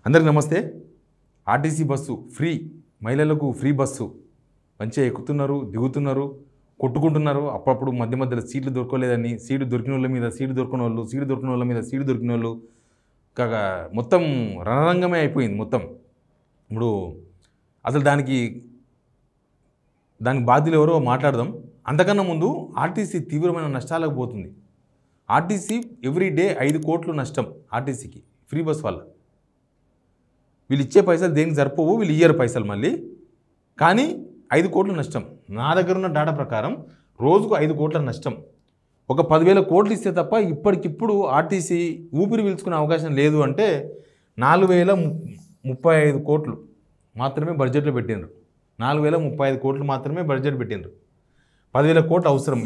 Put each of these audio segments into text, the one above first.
అందరికీ నమస్తే. RTC bus free, మహిళలకు ఫ్రీ బస్సు మంచిగా ఎక్కుతున్నారు, దిగుతున్నారు, కొట్టుకుంటున్నారు. అప్పుడప్పుడు మధ్య మధ్యలో సీట్లు దొరకలేదని సీటు దొరికిన వాళ్ళ మీద సీటు దొరికిన వాళ్ళు, సీటు దొరికిన వాళ్ళ మీద సీటు దొరికిన వాళ్ళు, కాగా మొత్తం రణరంగమే అయిపోయింది మొత్తం. ఇప్పుడు అసలు దానికి బాధ్యులు ఎవరో మాట్లాడదాం. అంతకన్నా ముందు ఆర్టీసీ తీవ్రమైన నష్టాలకు పోతుంది. ఆర్టీసీ ఎవ్రీ డే 5 కోట్లు నష్టం ఆర్టీసీకి ఫ్రీ బస్ వల్ల. వీళ్ళు ఇచ్చే పైసలు దేనికి సరిపోవు, వీళ్ళు ఇయ్యరు పైసలు మళ్ళీ, కానీ 5 కోట్ల నష్టం. నా దగ్గర ఉన్న డేటా ప్రకారం రోజుకు 5 కోట్ల నష్టం. ఒక 10,000 కోట్లు ఇస్తే తప్ప ఇప్పటికిప్పుడు ఆర్టీసీ ఊపిరి పీల్చుకునే అవకాశం లేదు. అంటే 4,035 కోట్లు మాత్రమే బడ్జెట్లో పెట్టినారు. 4,035 కోట్లు మాత్రమే బడ్జెట్ పెట్టినారు. 10,000 కోట్లు అవసరం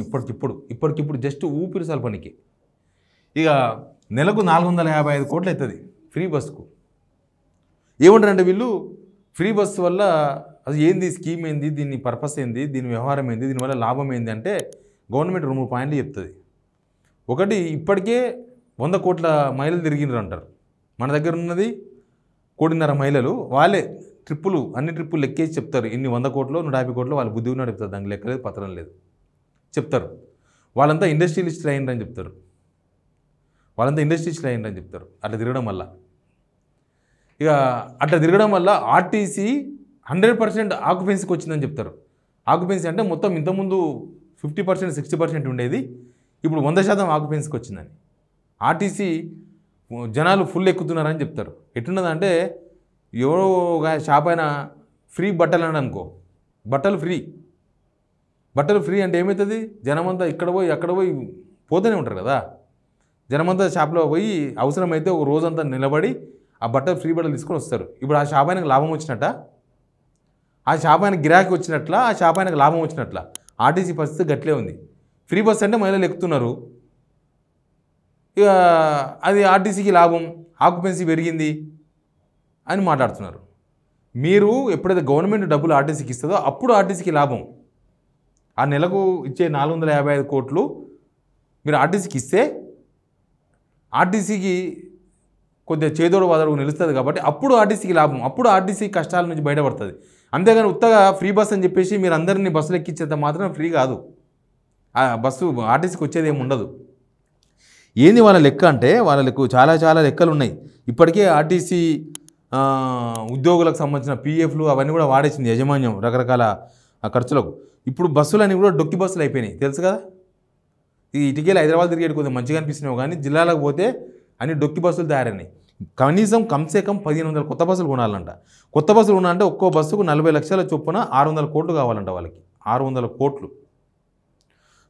ఇప్పటికిప్పుడు జస్ట్ ఊపిరి సల్పనికి. ఇక నెలకు 455 కోట్లు అవుతుంది ఫ్రీ బస్సుకు. ఏమంటారంటే వీళ్ళు ఫ్రీ బస్సు వల్ల అది ఏంది, స్కీమ్ ఏంది, దీని పర్పస్ ఏంది, దీని వ్యవహారం ఏంది, దీనివల్ల లాభం ఏంది అంటే గవర్నమెంట్ 2-3 పాయింట్లు చెప్తుంది. ఒకటి, ఇప్పటికే 100 కోట్ల మహిళలు తిరిగినారు అంటారు. మన దగ్గర ఉన్నది 1.5 కోటి మహిళలు. వాళ్ళే అన్ని ట్రిప్పులు లెక్కేసి చెప్తారు. ఇన్ని 100 కోట్లు 150 కోట్లు వాళ్ళు బుద్ధి ఉన్నాడు చెప్తారు. దానికి లెక్కలేదు, పత్రం లేదు చెప్తారు. వాళ్ళంతా ఇండస్ట్రియలిస్టులు అయ్యిందని చెప్తారు. అట్లా తిరగడం వల్ల. ఇక అట్లా తిరగడం వల్ల ఆర్టీసీ 100% ఆక్యుపెన్సీకి వచ్చిందని చెప్తారు. ఆక్యుపెన్సీ అంటే మొత్తం ఇంతకుముందు 50%, 60% ఉండేది, ఇప్పుడు 100% ఆక్యుపెన్సీకి వచ్చిందని. ఆర్టీసీ జనాలు ఫుల్ ఎక్కుతున్నారని చెప్తారు. ఎట్లున్నదంటే ఎవరో షాప్ అయినా ఫ్రీ బట్టలు అని అనుకో, బట్టలు ఫ్రీ అంటే ఏమవుతుంది, జనమంతా ఇక్కడ పోయి అక్కడ పోయి పోతూనే ఉంటారు కదా. జనమంతా షాప్లో పోయి అవసరమైతే ఒక రోజంతా నిలబడి ఆ బట్టలు ఫ్రీ బట్టలు తీసుకొని వస్తారు. ఇప్పుడు ఆ షాప్ ఆయనకు లాభం వచ్చినట్ట, ఆ షాప్ ఆయనకు గిరాకీ వచ్చినట్ల, ఆ షాప్ ఆయనకు లాభం వచ్చినట్ల. ఆర్టీసీ పరిస్థితి గట్లే ఉంది. ఫ్రీ బస్ అంటే మహిళలు ఎక్కుతున్నారు, ఇక అది ఆర్టీసీకి లాభం, ఆక్యుపెన్సీ పెరిగింది అని మాట్లాడుతున్నారు. మీరు ఎప్పుడైతే గవర్నమెంట్ డబ్బులు ఆర్టీసీకి ఇస్తుందో అప్పుడు ఆర్టీసీకి లాభం. ఆ నెలకు ఇచ్చే 455 కోట్లు మీరు ఆర్టీసీకి ఇస్తే ఆర్టీసీకి కొద్దిగా చేదోడు వాదోడు నిలుస్తుంది కాబట్టి అప్పుడు ఆర్టీసీకి లాభం, అప్పుడు ఆర్టీసీ కష్టాల నుంచి బయటపడుతుంది. అంతేగాని ఉత్తగా ఫ్రీ బస్ అని చెప్పేసి మీరు అందరినీ బస్సులు ఎక్కించేంత మాత్రం ఫ్రీ కాదు. ఆ బస్సు ఆర్టీసీకి వచ్చేది ఏమి ఉండదు. ఏంది వాళ్ళ లెక్క అంటే వాళ్ళకు చాలా లెక్కలు ఉన్నాయి. ఇప్పటికే ఆర్టీసీ ఉద్యోగులకు సంబంధించిన పీఎఫ్లు అవన్నీ కూడా వాడేసింది యాజమాన్యం రకరకాల ఖర్చులకు. ఇప్పుడు బస్సులన్నీ కూడా డొక్కి బస్సులు అయిపోయినాయి, తెలుసు కదా. ఈ ఇటుకేలు హైదరాబాద్ తిరిగేది కొద్దిగా మంచిగా అనిపిస్తున్నావు, కానీ జిల్లాలకు పోతే అన్ని డొక్కి బస్సులు తయారైనాయి. కమ్సే కమ్ 1,500 కొత్త బస్సులు కొనాలంట. కొత్త బస్సులు కొనాలంటే ఒక్కో బస్సుకు 40 లక్షల చొప్పున 600 కోట్లు కావాలంట వాళ్ళకి. 600 కోట్లు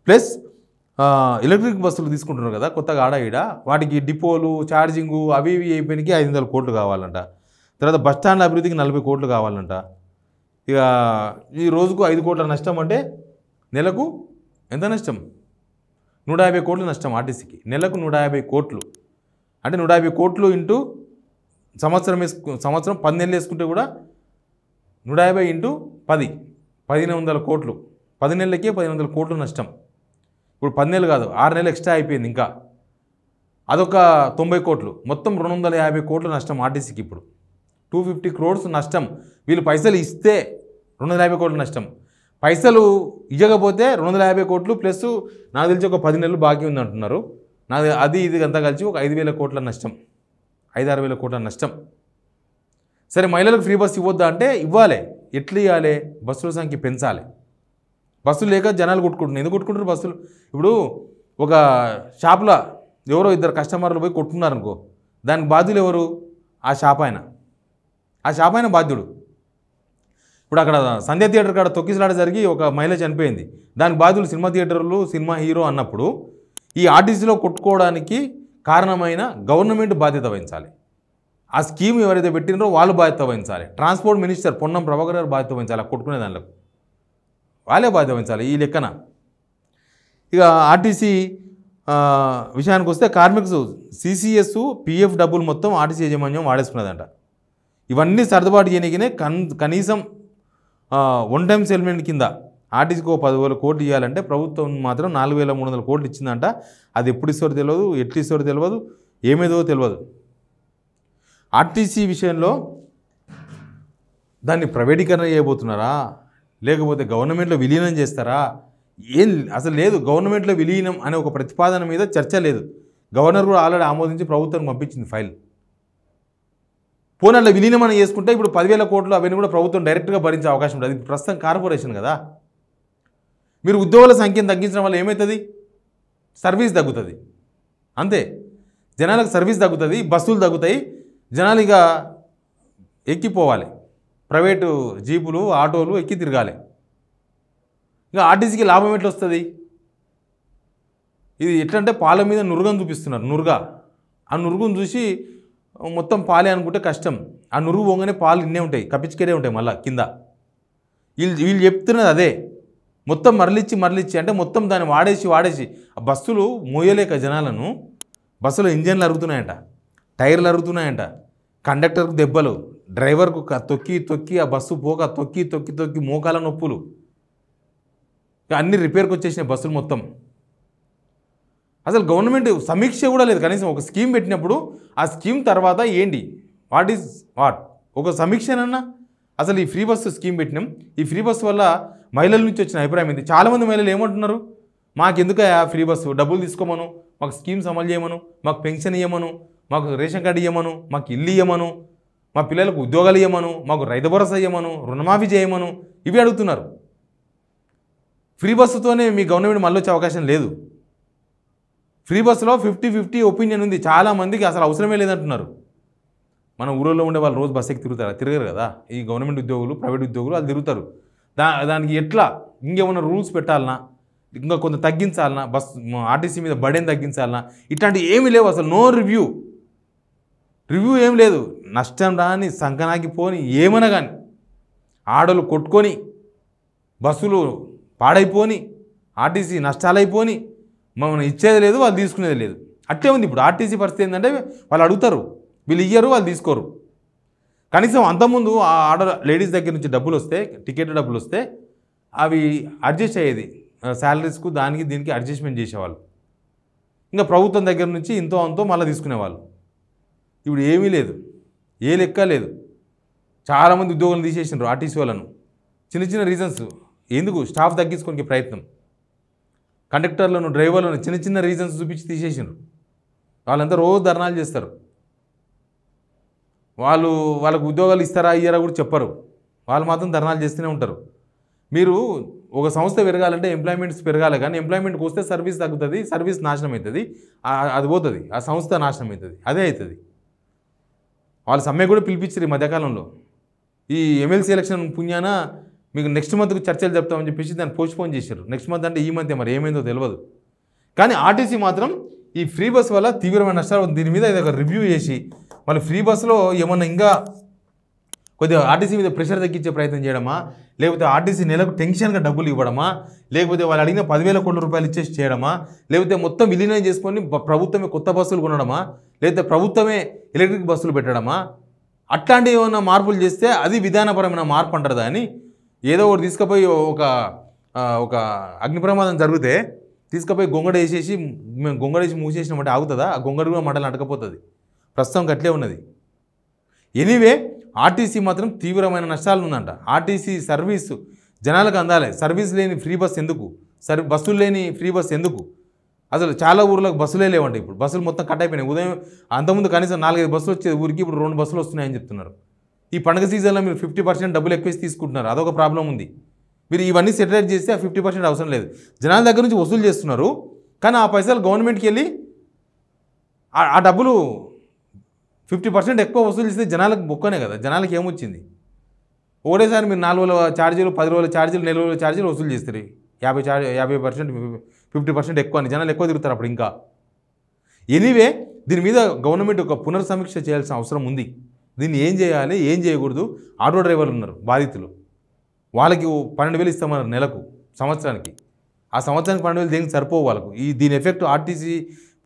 ప్లస్ ఎలక్ట్రిక్ బస్సులు తీసుకుంటున్నారు కదా కొత్తగా ఆడ వాటికి డిపోలు, ఛార్జింగు అవి ఇవి అయిపోయినాయి 500 కోట్లు కావాలంట. తర్వాత బస్టాండ్ అభివృద్ధికి 40 కోట్లు కావాలంట. ఇక ఈ రోజుకు 5 కోట్ల నష్టం అంటే నెలకు ఎంత నష్టం? 150 కోట్లు నష్టం ఆర్టీసీకి. నెలకు 150 కోట్లు అంటే 150 కోట్లు ఇంటూ సంవత్సరం 10 నెలలు వేసుకుంటే కూడా 150 ఇంటూ 10 1,500 కోట్లు. 10 నెలలకే 1,500 కోట్లు నష్టం. ఇప్పుడు 10 నెలలు కాదు, 6 నెలలు ఎక్స్ట్రా అయిపోయింది. ఇంకా అదొక 90 కోట్లు, మొత్తం 250 కోట్లు నష్టం ఆర్టీసీకి. ఇప్పుడు 250 crores నష్టం. వీళ్ళు పైసలు ఇస్తే 250 కోట్లు నష్టం, పైసలు ఇవ్వకపోతే 250 కోట్లు ప్లస్ నాకు తెలిసి ఒక 10 నెలలు బాకీ ఉంది అంటున్నారు. అది ఇది అంతా కలిసి ఒక 5,000 కోట్ల నష్టం, 5-6 వేల కోట్ల నష్టం. సరే, మహిళలకు ఫ్రీ బస్సు ఇవ్వద్దా అంటే ఇవ్వాలి. ఎట్లా ఇవ్వాలి? బస్సుల సంఖ్య పెంచాలి. బస్సులు లేక జనాలు కొట్టుకుంటున్నారు. ఎందుకు కొట్టుకుంటారు బస్సులు? ఇప్పుడు ఒక షాప్లో ఎవరో 2 కస్టమర్లు పోయి కొట్టుకున్నారనుకో, దానికి బాధ్యులు ఎవరు? ఆ షాప్ ఆయన బాధ్యుడు. ఇప్పుడు అక్కడ సంధ్య థియేటర్ కాడ తొక్కిసలాట జరిగి ఒక మహిళ చనిపోయింది. దానికి బాధ్యులు సినిమా థియేటర్లు, సినిమా హీరో అన్నప్పుడు ఈ ఆర్టీసీలో కొట్టుకోవడానికి కారణమైన గవర్నమెంట్ బాధ్యత వహించాలి. ఆ స్కీమ్ ఎవరైతే పెట్టినారో వాళ్ళు బాధ్యత వహించాలి. ట్రాన్స్పోర్ట్ మినిస్టర్ పొన్నం ప్రభాకర్ గారు బాధ్యత వహించాలి. కొట్టుకునే దానిలో వాళ్ళే బాధ్యత వహించాలి ఈ లెక్కన. ఇక ఆర్టీసీ విషయానికి వస్తే కార్మికులు CCS, PF డబ్బులు మొత్తం ఆర్టీసీ యాజమాన్యం వాడేసుకున్నదంట. ఇవన్నీ సర్దుబాటు చేయనికినే కనీసం 1 టైం సెటిల్మెంట్ కింద ఆర్టీసీకి 10,000 కోట్లు ఇవ్వాలంటే ప్రభుత్వం మాత్రం 4,300 కోట్లు ఇచ్చిందంట. అది ఎప్పుడు ఇస్తారో తెలియదు, ఎట్లు ఇస్తారో తెలియదు, ఏమేదో తెలియదు. ఆర్టీసీ విషయంలో దాన్ని ప్రైవేటీకరణ చేయబోతున్నారా, లేకపోతే గవర్నమెంట్లో విలీనం చేస్తారా, ఏం అసలు లేదు. గవర్నమెంట్లో విలీనం అనే ఒక ప్రతిపాదన మీద చర్చ లేదు. గవర్నర్ కూడా ఆల్రెడీ ఆమోదించి ప్రభుత్వం పంపించింది ఫైల్. పోనీ అట్లా విలీనం అని చేసుకుంటే ఇప్పుడు 10,000 కోట్లు అవన్నీ కూడా ప్రభుత్వం డైరెక్ట్గా భరించే అవకాశం ఉంటుంది. అది ప్రస్తుతం కార్పొరేషన్ కదా. మీరు ఉద్యోగుల సంఖ్యను తగ్గించడం వల్ల ఏమవుతుంది? సర్వీస్ తగ్గుతుంది, అంతే. జనాలకు సర్వీస్ తగ్గుతుంది, బస్సులు తగ్గుతాయి, జనాలు ఇక ఎక్కిపోవాలి, ప్రైవేటు జీపులు ఆటోలు ఎక్కి తిరగాలి. ఇక ఆర్టీసీకి లాభం ఎట్లా వస్తుంది? ఇది ఎట్లంటే పాల మీద నురుగను చూపిస్తున్నారు, నురుగా. ఆ నురుగును చూసి మొత్తం పాలే అనుకుంటే కష్టం. ఆ నురుగు పోగానే పాలు ఇన్నే ఉంటాయి, కప్పించుకేడే ఉంటాయి మళ్ళీ కింద. వీళ్ళు చెప్తున్నది అదే. మొత్తం మరలిచ్చి అంటే మొత్తం దాన్ని వాడేసి ఆ బస్సులు మోయలేక జనాలను, బస్సులో ఇంజన్లు అరుగుతున్నాయంట, టైర్లు అరుగుతున్నాయంట, కండక్టర్కు దెబ్బలు, డ్రైవర్కు తొక్కి ఆ బస్సు పోక తొక్కి మోకాల నొప్పులు, అన్ని రిపేర్కి వచ్చేసినాయి బస్సులు మొత్తం. అసలు గవర్నమెంట్ సమీక్ష కూడా లేదు. కనీసం ఒక స్కీమ్ పెట్టినప్పుడు ఆ స్కీమ్ తర్వాత ఏంటి, వాట్ ఒక సమీక్షనన్నా. అసలు ఈ ఫ్రీ బస్సు స్కీమ్ పెట్టినాం, ఈ ఫ్రీ బస్సు వల్ల మహిళల నుంచి వచ్చిన అభిప్రాయం ఏంటి? చాలామంది మహిళలు ఏమంటున్నారు, మాకెందుకయ్యా ఫ్రీ బస్సు, డబ్బులు తీసుకోమను, మాకు స్కీమ్స్ అమలు చేయమను, మాకు పెన్షన్ ఇవ్వమను, మాకు రేషన్ కార్డు ఇవ్వమను, మాకు ఇల్లు ఇవ్వమను, మా పిల్లలకు ఉద్యోగాలు ఇవ్వమను, మాకు రైతు భరోసా ఇవ్వమను, రుణమాఫీ చేయమను, ఇవి అడుగుతున్నారు. ఫ్రీ బస్సుతోనే మీ గవర్నమెంట్ మళ్ళీ వచ్చే అవకాశం లేదు. ఫ్రీ బస్సులో 50-50 ఒపీనియన్ ఉంది. చాలామందికి అసలు అవసరమే లేదంటున్నారు. మన ఊళ్ళో ఉండే వాళ్ళు రోజు బస్ ఎక్కి తిరగరు కదా. ఈ గవర్నమెంట్ ఉద్యోగులు, ప్రైవేట్ ఉద్యోగులు వాళ్ళు తిరుగుతారు. దానికి ఎట్లా ఇంకేమన్నా రూల్స్ పెట్టాలన్నా, ఇంకా కొంత తగ్గించాలన్నా, ఆర్టీసీ మీద బడేని తగ్గించాలన్నా, ఇట్లాంటివి ఏమీ లేవు. అసలు నో రివ్యూ ఏం లేదు. నష్టం రాని, సంకనాకి పోని, ఏమన్నా కానీ ఆడోళ్ళు కొట్టుకొని, బస్సులు పాడైపోని, ఆర్టీసీ నష్టాలైపోని, మనం ఇచ్చేది లేదు, వాళ్ళు తీసుకునేది లేదు. అట్లే ఉంది ఇప్పుడు ఆర్టీసీ పరిస్థితి. ఏంటంటే వాళ్ళు అడుగుతారు, వీళ్ళు ఇయ్యరు, వాళ్ళు తీసుకోరు. కనీసం అంతకుముందు ఆ లేడీస్ దగ్గర నుంచి డబ్బులు వస్తే, టికెట్ డబ్బులు వస్తే అవి అడ్జస్ట్ అయ్యేది, శాలరీస్కు దానికి దీనికి అడ్జస్ట్మెంట్ చేసేవాళ్ళు. ఇంకా ప్రభుత్వం దగ్గర నుంచి ఇంతో అంతో మళ్ళీ తీసుకునేవాళ్ళు. ఇప్పుడు ఏమీ లేదు, ఏ లెక్క లేదు. చాలామంది ఉద్యోగులను తీసేసినారు ఆర్టీసీ వాళ్ళను. చిన్న రీజన్స్ ఎందుకు, స్టాఫ్ తగ్గించుకోనికి ప్రయత్నం. కండక్టర్లను, డ్రైవర్లను చిన్న రీజన్స్ చూపించి తీసేసినారు. వాళ్ళంతా రోజు ధర్నాలు చేస్తారు. వాళ్ళకు ఉద్యోగాలు ఇస్తారా ఇయ్యారా కూడా చెప్పరు. వాళ్ళు మాత్రం ధర్నాలు చేస్తూనే ఉంటారు. మీరు ఒక సంస్థ పెరగాలంటే ఎంప్లాయ్మెంట్స్ పెరగాలి, కానీ ఎంప్లాయ్మెంట్కి వస్తే సర్వీస్ తగ్గుతుంది, సర్వీస్ నాశనం అవుతుంది, అది పోతుంది, ఆ సంస్థ నాశనం అవుతుంది, అదే అవుతుంది. వాళ్ళు సమ్మె కూడా పిలిపించారు ఈ మధ్యకాలంలో. ఈ ఎమ్మెల్సీ ఎలక్షన్ పుణ్యాన మీకు నెక్స్ట్ మంత్కు చర్చలు చెప్తామని చెప్పేసి దాన్ని పోస్ట్పోన్ చేశారు. నెక్స్ట్ మంత్ అంటే ఈ మంత్, మరి ఏమైందో తెలియదు. కానీ ఆర్టీసీ మాత్రం ఈ ఫ్రీ బస్ వల్ల తీవ్రమైన నష్టాలు. దీని మీద ఇది ఒక రివ్యూ చేసి వాళ్ళు ఫ్రీ బస్సులో ఏమన్నా ఇంకా కొద్దిగా ఆర్టీసీ మీద ప్రెషర్ తగ్గించే ప్రయత్నం చేయడమా, లేకపోతే ఆర్టీసీ నెలకు టెన్షన్గా డబ్బులు ఇవ్వడమా, లేకపోతే వాళ్ళు అడిగిన 10,000 కోట్ల రూపాయలు ఇచ్చేసి చేయడమా, లేకపోతే మొత్తం విలీనం చేసుకొని ప్రభుత్వమే కొత్త బస్సులు కొనడమా, లేకపోతే ప్రభుత్వమే ఎలక్ట్రిక్ బస్సులు పెట్టడమా, అట్లాంటివి ఏమైనా మార్పులు చేస్తే అది విధానపరమైన మార్పు అంటారు. దాన్ని ఏదో ఒకటి తీసుకుపోయి ఒక అగ్ని ప్రమాదం జరిగితే తీసుకుపోయి గొంగడ వేసేసి మేము గొంగడేసి మూసేసినామంటే ఆగుతుందా? ఆ గొంగడు కూడా మంటలు అంటకపోతుంది. ప్రస్తుతం అట్లే ఉన్నది. ఎనీవే ఆర్టీసీ మాత్రం తీవ్రమైన నష్టాలు ఉందంట. ఆర్టీసీ సర్వీసు జనాలకు అందాలి. సర్వీస్ లేని ఫ్రీ బస్ ఎందుకు, బస్సులు లేని ఫ్రీ బస్ ఎందుకు? అసలు చాలా ఊర్లకు బస్సులే లేవండి. ఇప్పుడు బస్సులు మొత్తం కట్ అయిపోయినాయి. ఉదయం అంతకుముందు కనీసం 4-5 బస్సులు వచ్చేది ఊరికి, ఇప్పుడు 2 బస్సులు వస్తున్నాయని చెప్తున్నారు. ఈ పండుగ సీజన్లో మీరు 50% డబ్బులు ఎక్కువేసి తీసుకుంటున్నారు, అదొక ప్రాబ్లం ఉంది. మీరు ఇవన్నీ సెటిలైట్ చేస్తే ఆ 50% అవసరం లేదు. జనాల దగ్గర నుంచి వసూలు చేస్తున్నారు, కానీ ఆ పైసలు గవర్నమెంట్కి వెళ్ళి ఆ డబ్బులు 50% ఎక్కువ వసూలు చేస్తే జనాలకు బొక్కనే కదా. జనాలకు ఏమొచ్చింది? ఒకటేసారి మీరు 4 రోజుల ఛార్జీలు, 10 రోజుల ఛార్జీలు, 4 రోజుల ఛార్జీలు వసూలు చేస్తారు. 50%, 50% ఎక్కువ అని జనాలు ఎక్కువ తిరుగుతారు అప్పుడు ఇంకా. ఎనీవే దీని మీద గవర్నమెంట్ ఒక పునర్సమీక్ష చేయాల్సిన అవసరం ఉంది. దీన్ని ఏం చేయాలి, ఏం చేయకూడదు? ఆటో డ్రైవర్లు ఉన్నారు బాధితులు, వాళ్ళకి 12,000 ఇస్తామన్నారు నెలకు, సంవత్సరానికి. ఆ సంవత్సరానికి 12,000 దేనికి సరిపోవు వాళ్ళకు. దీని ఎఫెక్ట్ ఆర్టీసీ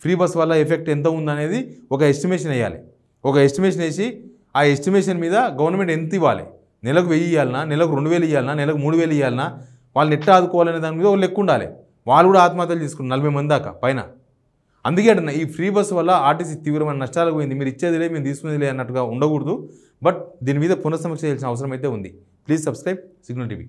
ఫ్రీ బస్ వల్ల ఎఫెక్ట్ ఎంత ఉందనేది ఒక ఎస్టిమేషన్ వేయాలి. ఒక ఎస్టిమేషన్ వేసి ఆ ఎస్టిమేషన్ మీద గవర్నమెంట్ ఎంత ఇవ్వాలి, నెలకు 1,000 ఇవ్వాలన్నా, నెలకు 2,000 ఇవ్వాలన్నా, నెలకు 3,000 ఇవ్వాలన్నా, వాళ్ళని ఎట్లా ఆదుకోవాలనే దాని మీద వాళ్ళు లెక్క ఉండాలి. వాళ్ళు కూడా ఆత్మహత్యలు చేసుకున్నారు 40 మంది దాకా పైన. అందుకే అంటున్నా ఈ ఫ్రీ బస్సు వల్ల ఆర్టీసీ తీవ్రమైన నష్టాలకు పోయింది. మీరు ఇచ్చేదిలే మేము తీసుకునేదిలే అన్నట్టుగా ఉండకూడదు. బట్ దీని మీద పునఃసమీక్ష చేయాల్సిన అవసరం అయితే ఉంది. Please subscribe signal TV.